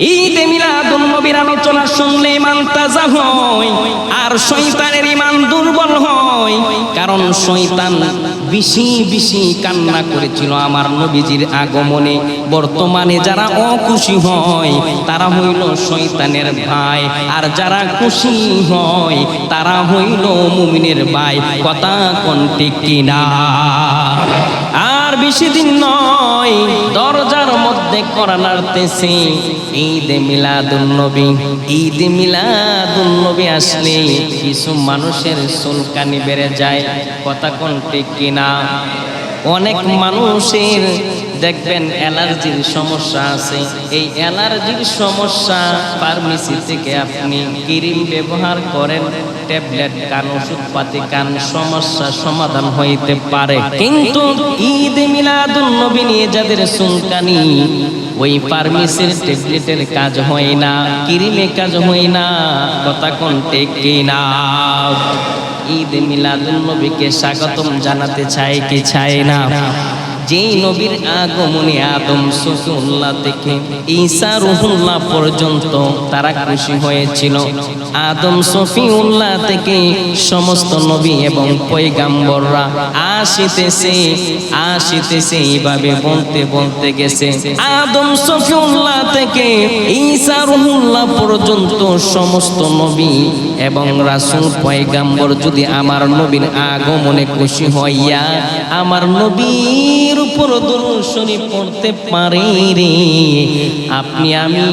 ঈদে মিলাদুন নবীর আলোচনা শুনলে ইমান তাজা হয় আর শয়তানের ইমান দুর্বল হয়। কারণ শয়তান বেশি বেশি কান্না করেছিল আমার নবীজির আগমনে। বর্তমানে যারা অখুশি হয় তারা হইল শয়তানের ভাই, আর যারা খুশি হয় তারা হইল মুমিনের ভাই। কথা কোন ঠিক কিনা? আর বেশি দিন নয়, দরজার মধ্যে করা নাড়তেছে ঈদে মিলাদুন নবী। ঈদে মিলাদুন নবী আসলে কিছু মানুষের চুলকানি বেড়ে যায়। কথা কোন ঠিক কিনা? অনেক মানুষের দেখবেন অ্যালার্জির সমস্যা আছে। এই অ্যালার্জির সমস্যা ফার্মেসি থেকে আপনি ক্রিম ব্যবহার করেন, ট্যাবলেট খান, ওষুধ পাতি খান, সমস্যা সমাধান হইতে পারে। কিন্তু ঈদে মিলাদুন নবী নিয়ে যাদের চুলকানি, ওই ফার্মেসির ট্যাবলেটের কাজ হয় না, ক্রিমে কাজ হয় না। কথা কোন ঠিক কিনা? ঈদে মিলাদুন নবীকে স্বাগতম জানাতে চায় কি চায় না? যেই নবীর আগমনে আদম সফিউল্লাহ থেকে ঈসা রুহুল্লাহ পর্যন্ত তারা খুশি হয়েছিল। আদম সফিউল্লাহ থেকে সমস্ত নবী এবং পয়গাম্বররা আসিতেছে এইভাবে বলতে বলতে গেছে। আদম সফিউল্লাহ থেকে ঈসা রুহুল্লাহ পর্যন্ত সমস্ত নবী এবং রাসূল পয়গাম্বর যদি আমার নবীর আগমনে খুশি হইয়া আমার নবীর উপর দুরূদ শরীফ পড়তে পারি রে, আপনি আমি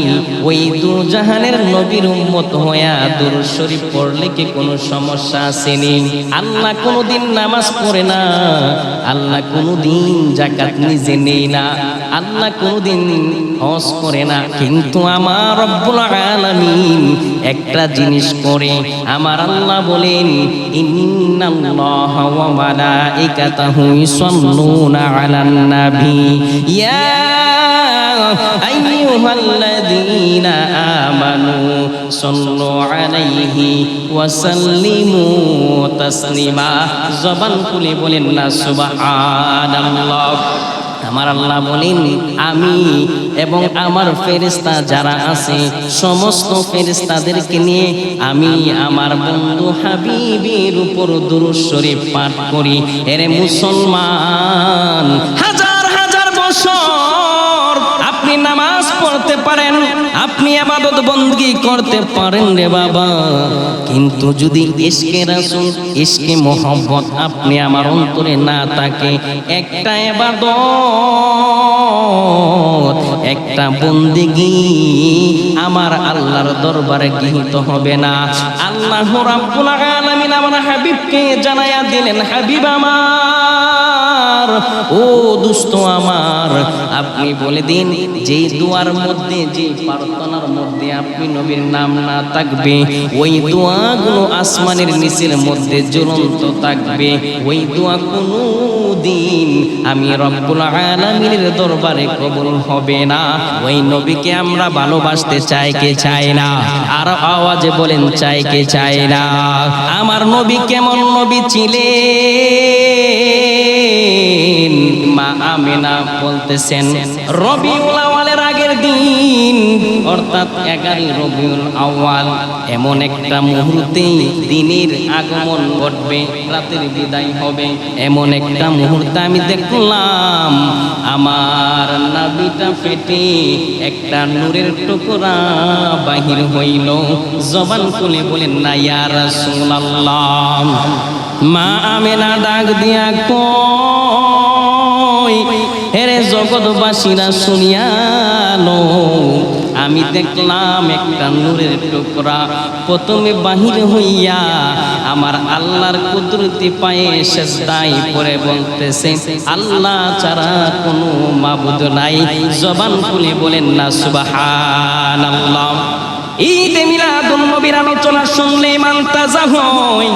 ওই দুজাহানের নবীর উম্মত হইয়া দুরূদ শরীফ পড়লে কি কোনো সমস্যা আসেনি? আল্লাহ কোনোদিন নামাজ পড়ে না, আল্লাহ কোনোদিন যাকাত নিজে নেই না, আল্লাহ কোনোদিন হজ করে না। কিন্তু আমার রব্বুল আলামিন একটা জিনিস করে। আমার আল্লাহ বলেন, ইন্নাল্লাহা ওয়া মালাইকাতাহু ইউসাল্লুনা আলান নবী ইয়া আইয়ুহাল্লাযীনা আমানু সাল্লু আলাইহি ওয়া সাল্লিমু তাসলিমা। জবান খুলে বলেন না সুবহানাল্লাহ। আমার আল্লাহ বলেন, আমি এবং আমার ফেরেশতা যারা আছে সমস্ত ফেরেশতাদেরকে নিয়ে আমি আমার বন্ধু হাবিবের উপর দুরূদ শরীফ পাঠ করি। এরে মুসলমান, হাজার হাজার বছর আপনি নামাজ পড়তে পারেন, আপনি ইবাদত বندگی করতে পারেন রে বাবা, কিন্তু যদি ইশকে রাসূল, ইশকে মোহাম্মত আপনি আমার অন্তরে না থাকে, একটা ইবাদত, একটা বندگی আমার আল্লাহর দরবারে গৃহীত হবে না। আল্লাহ রাব্বুল আলামিন আমার হাবিবকে জানায়া দিলেন, হাবিব আমার, ও দোস্ত আমার, আপনি বলে দিন যেই দুয়ার মধ্যে, যে প্রার্থনার মধ্যে আপনি নবীর নাম না থাকবে, ওই দোয়াগুলো আসমানের নিচের মধ্যে ঝুলন্ত থাকবে। ওই দোয়া কোনদিন আমি রব্বুল আলামিনের দরবারে কবুল হবে না। ওই নবীকে আমরা ভালোবাসতে চাই কে চাই না? আর আওয়াজে বলেন, চাই কে চাই না? আমার নবী কেমন নবী ছিলেন? মা আমিনা বলতেছেন, রবিউল আউয়ালের আগের দিন অর্থাৎ 11 রবিউল আউয়াল এমন একটা মুহূর্তে দিনের আগমন ঘটবে, রাতের বিদায় হবে। এমন একটা মুহূর্তে আমি দেখলাম আমার নাভিটা ফেটে একটা নূরের টুকরা বাহির হইল। জবান খুলে বলেন না ইয়া রাসূলুল্লাহ। মা আমিনা ডাক দিয়া কই, হেরে জগৎবাসীরা শুনিয়ালো, আমি দেখলাম একটা নূরের টুকরা প্রথমে বাহির হইয়া আমার আল্লাহর কুদরতি পায়ে সিজদায় পড়ে বলতেছে, আল্লাহ ছাড়া কোনো মাবুদ নাই। জবান খুলে বলেন না সুবহানাল্লাহ। ঈদে মিলাদুন নবীর আলোচনা শুনলে ইমান তাজা হয়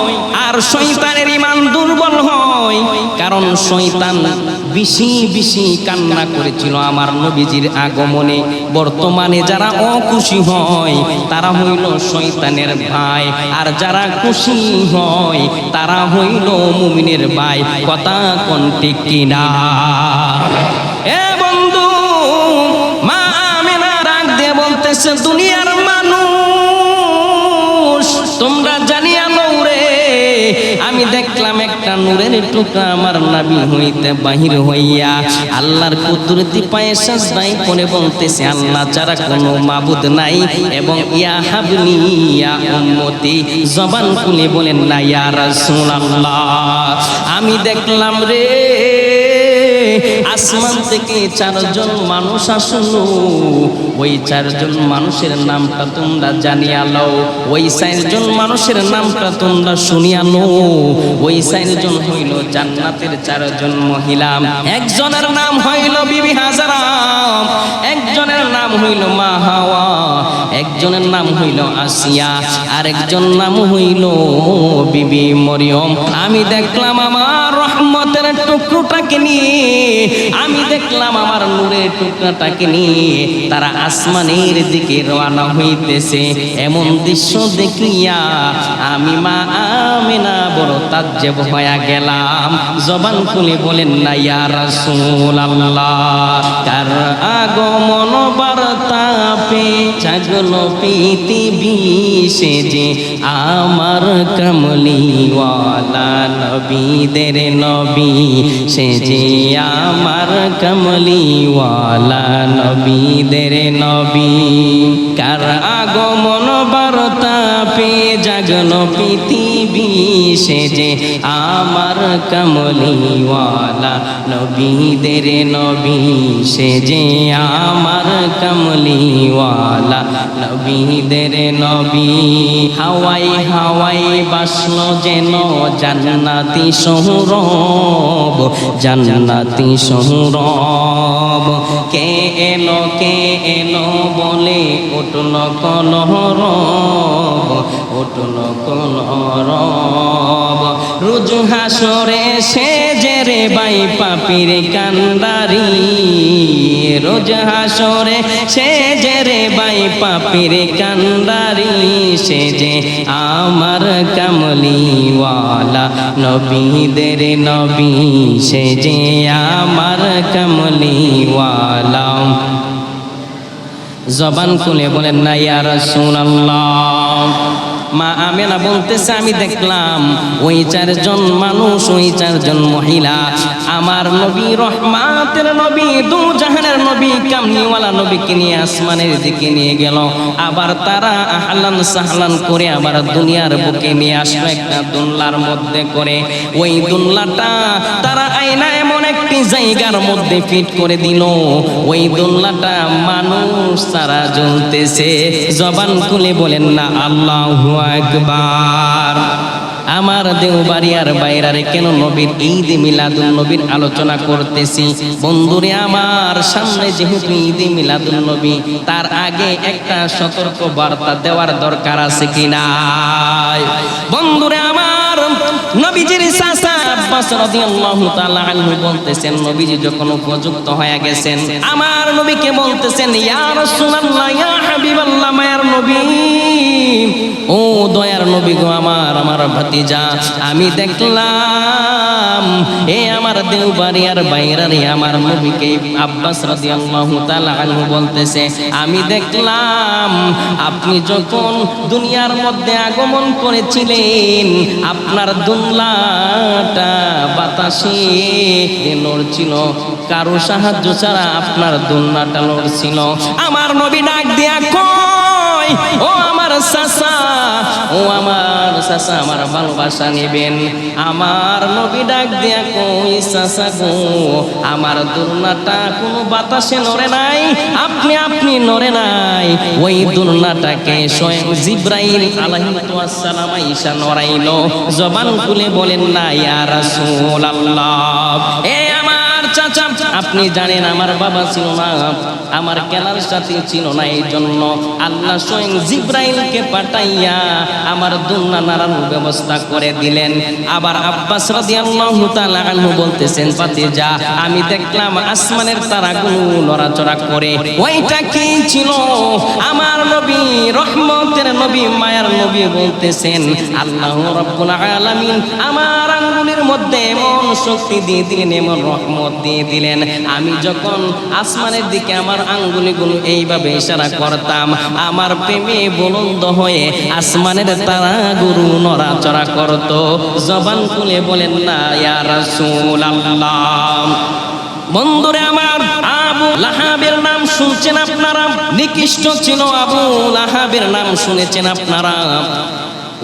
আর শয়তানের ইমান দুর্বল হয়। কারণ শয়তান বেশি বেশি কান্না করেছিল আমার নবীজির আগমনে। বর্তমানে যারা অখুশি হয় তারা হইল শয়তানের ভাই, আর যারা খুশি হয় তারা হইল মুমিনের ভাই। কথা কোন ঠিক কিনা? এ বন্ধু, মা আমিনা ডাক দিয়ে বলতেছে, বলতেছে দুনিয়ার মানুষ তোমরা জানিয়া লও রে, আমি দেখলাম একটা নূরের টুকরা আমার নবী হইতে বাহির হইয়া আল্লাহর কুদরতি পায়ে সাজদায় পড়ে বলতেছে আল্লাহ ছাড়া কোনো মাবুদ নাই, এবং ইয়া হাবলি ইয়া উম্মতি, জবান খুলে বলেন না ইয়া রাসূলুল্লাহ। আমি দেখলাম রে আসমান থেকে চারজন মানুষ আসলো, ওই চারজন মানুষের নামটা তোমরা জানিয়া লও, ওই চারজন মানুষের নামটা তোমরা শুনিয়া লও। ওই চারজন হইল জান্নাতের চারজন মহিলা, একজনের নাম হইল বিবি হাজারা, একজনের নাম হইল মা হাওয়া, একজনের নাম হইল আসিয়া, আর একজন নাম হইল বিবি মরিয়ম। আমি দেখলাম আমার রহমতের টুকরোটাকে নিয়ে, আমি দেখলাম আমার নূরের টুকরাটাকে নিয়ে তারা আসমানের দিকে রওনা হইতেছে। এমন দৃশ্য দেখিয়া আমি মা আমিনা বড় তাজ্জব হইয়া গেলাম। জবান খুলে বলেন না ইয়া রাসূলুল্লাহ। কার আগমন বার্তা পেয়ে জাগলো পৃথিবী, সে যে আমার কামলিওয়ালা নবীদের নবী, সে যে আমার কমলিওয়ালা নবীদের নবী। কার আগমন বার্তা পেয়ে জাগলো পৃথিবী, সে যে আমার কমলিওয়ালা নবীদের নবী, সে যে আমার কমলিওয়ালা নবীদের নবী। হাওয়াই হাওয়াই বাসলো যেন জান্নাতি সৌরভ, জান্নাতি সৌরভ। কে এলো বলে উঠল কলরব, উঠল কলরব। রোজ হাসরে সে যে রে বাই পাপির কান্দারি, রোজ হাসরে সে যে রে বাই পাপির কান্দারি, সে যে আমার কমলিওয়ালা নবীদের নবী, সে যে আমার কমলিওয়ালা। জবান খুলে বলেন না ইয়া রাসূলুল্লাহ। মা আমেনা বলতেছে আমি দেখলাম ওই চারজন মানুষ, ওই চারজন মহিলা আমার নবী, রহমাতের নবী, দু জাহানের নবী, কামলিওয়ালা নবীকে নিয়ে আসমানের দিকে নিয়ে গেল। আবার তারা আহলান সাহলান করে আবার দুনিয়ার বুকে নিয়ে আসলো একটা দুনলার মধ্যে করে। ওই দুনলাটা তারা আয়না এমন একটি জায়গার মধ্যে ফিট করে দিল, ওই দুনলাটা মানুষ তারা জ্বলতেছে। জবান খুলে বলেন না আল্লাহু আকবার। আমার দেওবাড়িয়ার বাইরারে কেন নবীর ঈদ মিলাদুন নবীর আলোচনা করতেছি বন্ধুরে আমার সামনে, যেহেতু ঈদ মিলাদুন নবী, তার আগে একটা সতর্ক বার্তা দেওয়ার দরকার আছে কিনা বন্ধুরে আমার। নবীজির চাচা আব্বাস রাদিয়াল্লাহু তাআলা আনহু বলতেছেন, নবীজি যখন উপযুক্ত হয়ে গেছেন আমার নবীকে বলতেছেন ইয়া রাসূলুল্লাহ, ইয়া হাবিবাল্লাহ, মায়ার নবী, ও দয়ার নবী গো আমার, আমার ভাতিজা, আমি দেখলাম এ আমার দেওবাড়িয়ার বাইরারে আমার নবীকে আব্বাস রাদিয়াল্লাহু তাআলা আনহু বলতেছে, আমি দেখলাম আপনি যখন দুনিয়ার মধ্যে আগমন করেছিলেন আপনার দুনলাটা বাতাসে নড়ছিল, কারো সাহায্য ছাড়া আপনার দুনলাটা নড়ছিল। আমার নবী ডাক দিয়া কয়, ও আমার চাচা, ও আমার চাচা, আমার ভালোবাসা নেবেন। আমার নবী ডাক দিয়া কই, চাচা গো, আমার দুলনাটা কোনো বাতাসে নড়ে নাই, আপনি নড়ে নাই। ওই দুলনাটাকে স্বয়ং জিবরাইল আলাইহিস সালাম আইসা নড়াইলো। জবান খুলে বলেন না ইয়া রাসূলুল্লাহ। এ আমার চাচা, আপনি জানেন আমার বাবা ছিল না, আমার কেনার সাথে ছিল না, এই জন্য আল্লাহ স্বয়ং জিবরাইলকে পাঠাইয়া আমার দুলনা নাড়ানোর ব্যবস্থা করে দিলেন। আবার আব্বাস রাদিয়াল্লাহু তাআলা আনহু বলতেছেন, ভাতিজা, আমি দেখলাম আসমানের তারাগুলো নড়াচড়া করে। ওইটা কি ছিল? আমার নবী রহমতের নবী, মায়ার নবী বলতেছেন আল্লাহ রাব্বুল আলামিন আমার আঙ্গুলের মধ্যে এমন শক্তি দিয়ে দিলেন, এমন রহমত দিয়ে দিলেন, আমি যখন আসমানের দিকে আমার আঙ্গুলিগুলো এইভাবে ইশারা করতাম, আমার প্রেমে বুলন্দ হয়ে আসমানের তারাগুলো নড়াচড়া করত। জবান খুলে বলেন না ইয়া রাসূলুল্লাহ। বন্ধুরে আমার, আবু লাহাবের নাম শুনছেন আপনারা, নিকৃষ্ট ছিল আবু লাহাবের নাম শুনেছেন আপনারা।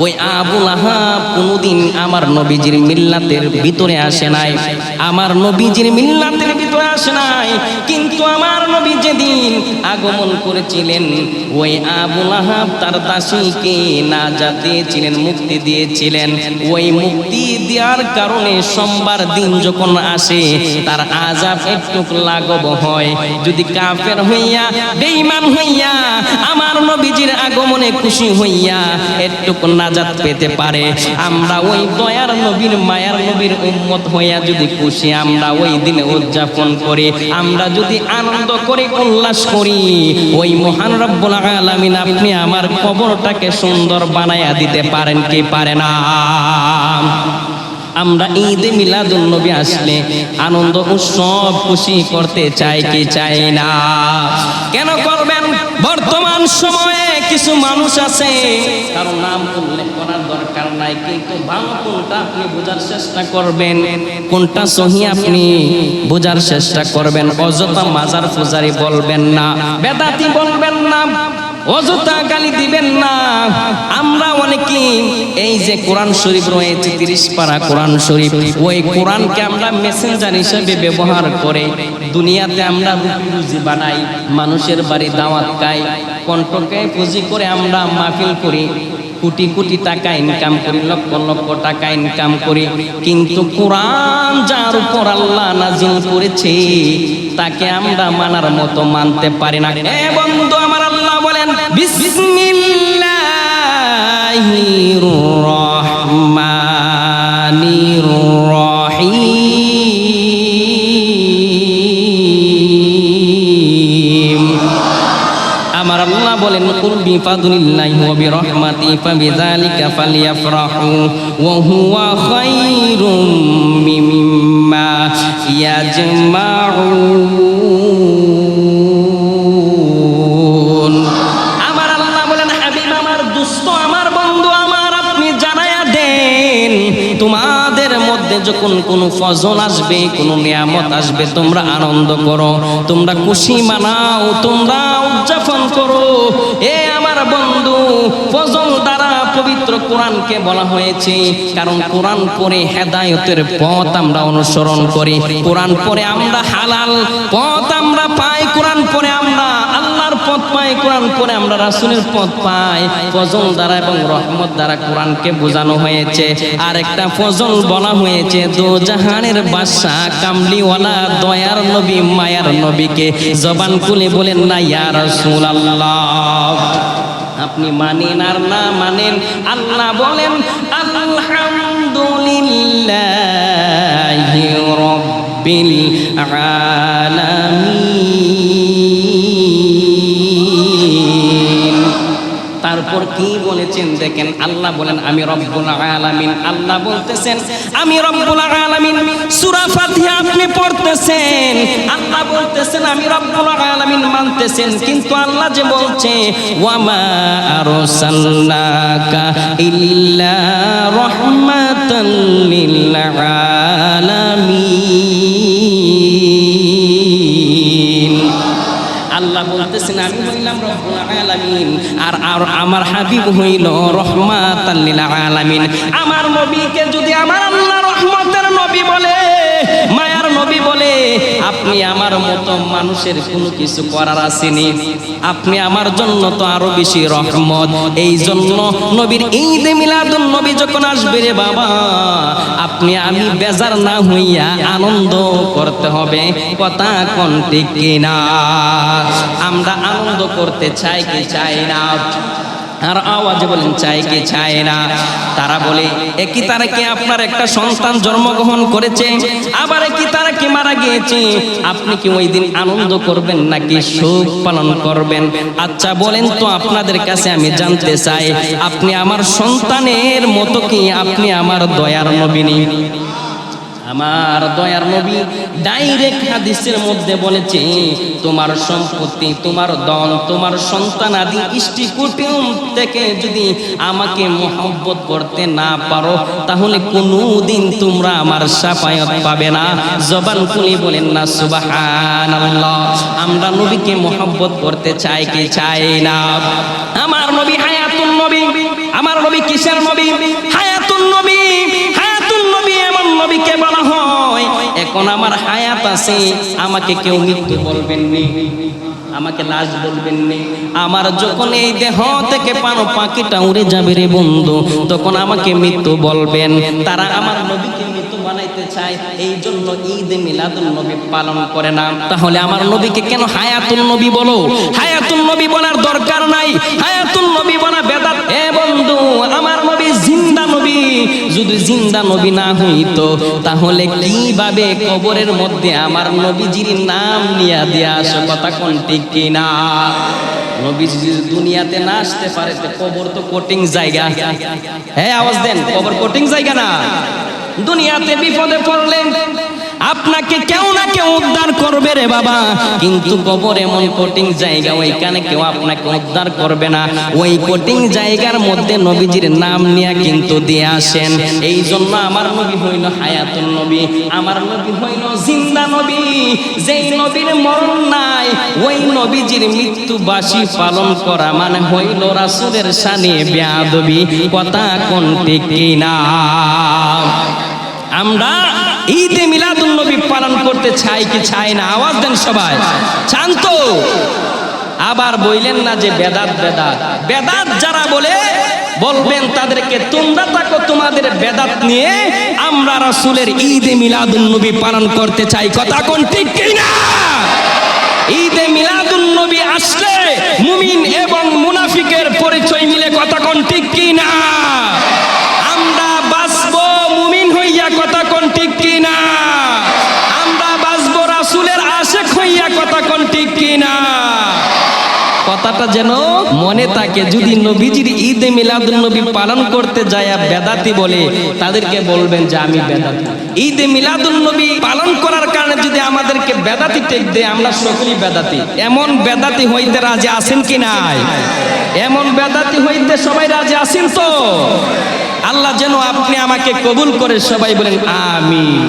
ওই আবু লাহাব কোনদিন আমার নবীজির মিল্লাতের ভিতরে আসে নাই, আমার নবীজির মিল্লাতের ভিতরে আসে নাই। কিন্তু আমার নবী যেদিন আগমন করেছিলেন, ওই আবু লাহাব তার দাসীকে নাজাত দিয়েছিলেন, মুক্তি দিয়েছিলেন। ওই মুক্তি দেওয়ার কারণে সোমবার দিন যখন আসে, তার আযাব একটু লাঘব হয়। যদি কাফের হইয়া, বেঈমান হইয়া আমার নবীজির আগমনে খুশি হইয়া একটু নাজাত পেতে পারে, আমরা ওই দয়ার নবীর, মায়ার নবীর উম্মত হইয়া যদি খুশি আমরা ওই দিনে উদযাপন করি, আমরা যদি আনন্দ করি, উল্লাস করি, ওই মহান রব্বুল আলামিন আপনি আমার কবরটাকে সুন্দর বানায়া দিতে পারেন কি পারে না? আমরা ঈদে মিলাদুন নবী আসলে আনন্দ উৎসব খুশি করতে চাই কি চাই না? কেন করবেন? বর্তমান সময়ে কিছু মানুষ আছে, কারো নাম উল্লেখ করার দরকার নাই, কিন্তু ভালো কোনটা আপনি বোঝার চেষ্টা করবেন, কোনটা সহি আপনি বোঝার চেষ্টা করবেন। অযথা মাজার পূজারি বলবেন না, বেদাতি বলবেন না, অযথা গালি দিবেন না। আমরা অনেকেই এই যে কোরআন শরীফ রয়েছে 30 পারা কোরআন শরীফ, ওই কোরআনকে আমরা মেসেঞ্জার হিসেবে ব্যবহার করে দুনিয়াতে আমরা রুটি রুজি বানাই, মানুষের বাড়ি দাওয়াত খাই, কণ্ঠকে পুঁজি করে আমরা মাহফিল করি, কোটি কোটি টাকা ইনকাম করি, লক্ষ লক্ষ টাকা ইনকাম করি। কিন্তু কোরআন যার উপর আল্লাহ নাজিল করেছে তাকে আমরা মানার মতো মানতে পারি না। এ বন্ধু আমার, আল্লাহ বলেন বিসমিল্লাহির রহমানির রহিম। আমার আল্লাহ বলেন কুল বিফাদলিল্লাহি ওয়া বিরহমাতিহি ফাবিযালিকা ফালইফরাহু ওয়া হুয়া খায়রুম মিম্মা ইয়াজমাউন। আমার আল্লাহ বলেন হাবিব আমার, দোস্ত আমার, বন্ধু আমার, আপনি জানায়া দেন তোমাদের মধ্যে যখন কোনো ফজল আসবে, কোনো নিয়ামত আসবে, তোমরা আনন্দ করো, তোমরা খুশি মানাও, তোমরা উদযাপন করো। এ আমার বন্ধু, ফজল দ্বারা পবিত্র কোরআনকে বলা হয়েছে, কারণ কোরআন পড়ে হেদায়েতের পথ আমরা অনুসরণ করি, কোরআন পড়ে আমরা হালাল পথ আমরা পাই, কোরআন পড়ে আমরা আল্লাহর পথ পাই, কোরআন পড়ে আমরা রাসূলের পথ পাই। ফজল দ্বারা এবং রহমত দ্বারা কোরআনকে বোঝানো হয়েছে। আর একটা ফজল বলা হয়েছে দো জাহানের বাদশা কামলিওয়ালা দয়ার নবী, মায়ার নবীকে। জবান খুলে বলেন না ইয়া রাসূলুল্লাহ। আপনি মানেন আর না মানেন, আল্লাহ বলেন আলহামদুলিল্লাহি রাব্বিল আলামিন। তারপর কি বলেছেন দেখেন, আল্লাহ বলেন আমি রব্বুল আলামিন। আল্লাহ বলতেছেন আমি রব্বুল আলামিন। সূরা ফাতিহা আপনি পড়তেছেন, আল্লাহ বলতেছেন আমি রব্বুল আলামিন মানতেছেন, কিন্তু আল্লাহ যে বলছে ওয়া মা আরসালনাকা ইল্লা রাহমাতাল লিল আলামিন। আল্লাহ বলতেছেন আমি হইলাম রব্বুল আলামিন, আর আমার হাবিব হইল রহমাতাল লিল আলামিন। আমার নবীকে যদি আমার আল্লাহ রহমতের নবী বলে, মায়ার নবী বলে, আপনি আমার মতো মানুষের কোনো কিছু করার আসেনি, আপনি আমার জন্য তো আরো বেশি রহমত। এই জন্য নবীর ঈদে মিলাদুন নবী যখন আসবে রে বাবা, আপনি আমি বেজার না হইয়া আনন্দ করতে হবে। কথা কোন ঠিক কিনা? আমরা আনন্দ করতে চাই কি চাই না? আর আওয়াজে বলেন চাই কি চায় না। তারা বলে একই তারিখে আপনার একটা সন্তান জন্মগ্রহণ করেছে, আবার একই তারিখে মারা গিয়েছে, আপনি কি ওই দিন আনন্দ করবেন নাকি শোক পালন করবেন? আচ্ছা বলেন তো, আপনাদের কাছে আমি জানতে চাই, আপনি আমার সন্তানের মতো কি আপনি আমার দয়ার নবী নেই? আমার দয়ার নবী ডাইরেক্ট হাদিসের মধ্যে বলেছে, তোমার সম্পত্তি, তোমার দল, তোমার সন্তান আদি ইষ্টি কুটুম থেকে যদি আমাকে মহব্বত করতে না পারো, তাহলে কোনোদিন তোমরা আমার শাফায়াত পাবে না। জবান খুলে বলেন না সুবহানাল্লাহ। আমরা নবীকে মহব্বত করতে চাই কি চাই না? আমার নবী হায়াতুন নবী। আমার নবী কিসের নবী? হায়াতুন নবী। হায়াতুন নবী এমন নবীকে বলা হয়, এখন আমার হায়াত আছে, আমাকে কেউ মৃত্যু বলবেন নি, আমাকে লাশ বলবেন নি। আমার যখন এই দেহ থেকে পানো পাখিটা উড়ে যাবে রে বন্ধু, তখন আমাকে মৃত্যু বলবেন। তারা আমার নবীকে মৃত্যু বানাইতে চায়, এই জন্য ঈদে মিলাদুন নবী পালন করে না। তাহলে আমার নবীকে কেন হায়াতুন নবী বলো? হায়াতুন নবী বলার দরকার নাই, হায়াতুন নবী বলা বেদাত। এ বন্ধু, আমার নবী জিন্দা নবী। যদি জিন্দা নবী না হইতো, তাহলে কিভাবে কবরের মধ্যে আমার নবীজির নাম নিয়ে দিয়ে আসো? কথা কোন ঠিক কিনা? নবীজি দুনিয়াতে না আসতে পারে, কবর তো কঠিন জায়গা। হ্যাঁ আওয়াজ দেন, কবর কঠিন জায়গা না? দুনিয়াতে বিপদে পড়লেন আপনাকে কেউ না কেউ উদ্ধার করবে রে বাবা, কিন্তু কবর এমন কঠিন জায়গা, ওইখানে কেউ আপনাকে উদ্ধার করবে না। ওই কঠিন জায়গার মধ্যে নবীজির নাম নিয়ে কিন্তু দিয়ে আসেন। এই জন্য আমার নবী হইল হায়াতুন নবী, আমার নবী হইল জিন্দা নবী। যেই নবীর মরণ নাই, ওই নবীজির মৃত্যুবাসী পালন করা মানে হইল রাসূলের শানে বেয়াদবি। কথা কোন ঠিক কিনা? আমরা ঈদে মিলাদুন নবী পালন করতে চাই কি চাই না? আওয়াজ দেন সবাই। চান তো? আবার বইলেন না যে বেদাত বেদাত। বেদাত যারা বলে, বলবেন তাদেরকে, তোমরা থাকো তোমাদের বেদাত নিয়ে, আমরা রাসূলের ঈদে মিলাদুন নবী পালন করতে চাই। কথা কোন ঠিক কিনা? ঈদে মিলাদুন নবী আসলে মুমিন এবং মুনাফিকের পরিচয় মিলে। কথা কোন ঠিক কিনা? আমরা বাঁচবো মুমিন হইয়া। কথা কোন ঠিক কিনা? আমরা বাঁচবো রাসূলের আশিক হইয়া। কথা কোন ঠিক কিনা? কথাটা যেন মনে থাকে। যদি নবীজির ঈদে মিলাদুন নবী পালন করতে যায় বেদাতি বলে, তাদেরকে বলবেন যে আমি বেদাতি। ঈদে মিলাদুন নবী পালন করার কারণে যদি আমাদেরকে বেদাতি টেক দেয়, আমরা সকলেই বেদাতি। এমন বেদাতি হইতে রাজি আছেন কি নাই? এমন বেদাতি হইতে সবাই রাজি আছেন তো? আল্লাহ যেন আপনি আমাকে কবুল করে। সবাই বলেন আমিন।